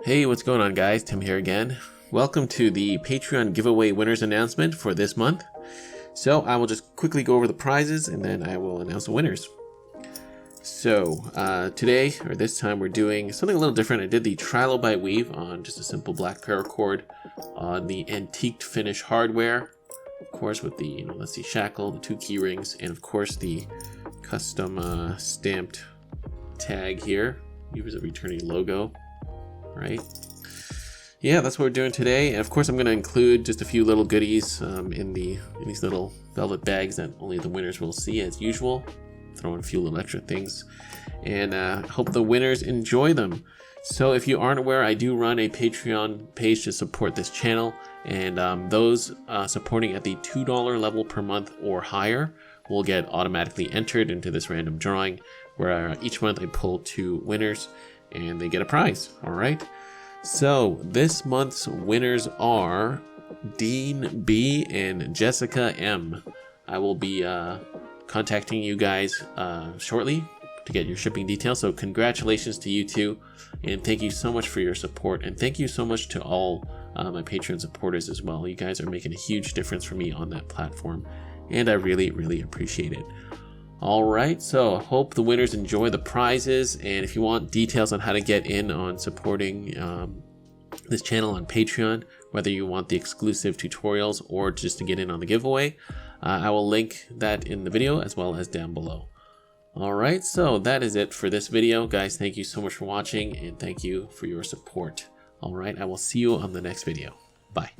Hey, what's going on guys? Tim here again. Welcome to the Patreon giveaway winners announcement for this month. So I will just quickly go over the prizes and then I will announce the winners. So today, or this time, we're doing something a little different. I did the Trilobite weave on just a simple black paracord on the antiqued finish hardware. Of course with the, that's the shackle, the 2 key rings, and of course the custom stamped tag here. Use a returning logo. Right? Yeah, that's what we're doing today. And of course, I'm going to include just a few little goodies in these little velvet bags that only the winners will see as usual. Throw in a few little extra things, and hope the winners enjoy them. So if you aren't aware, I do run a Patreon page to support this channel, and those supporting at the $2 level per month or higher will get automatically entered into this random drawing, where each month I pull 2 winners and they get a prize. All right, so this month's winners are Dean B and Jessica M. I will be contacting you guys shortly to get your shipping details, so congratulations to you two, and thank you so much for your support, and thank you so much to all my Patreon supporters as well. You guys are making a huge difference for me on that platform, and I really appreciate it. Alright, so I hope the winners enjoy the prizes, and if you want details on how to get in on supporting this channel on Patreon, whether you want the exclusive tutorials or just to get in on the giveaway, I will link that in the video as well as down below. Alright, so that is it for this video. Guys, thank you so much for watching, and thank you for your support. Alright, I will see you on the next video. Bye.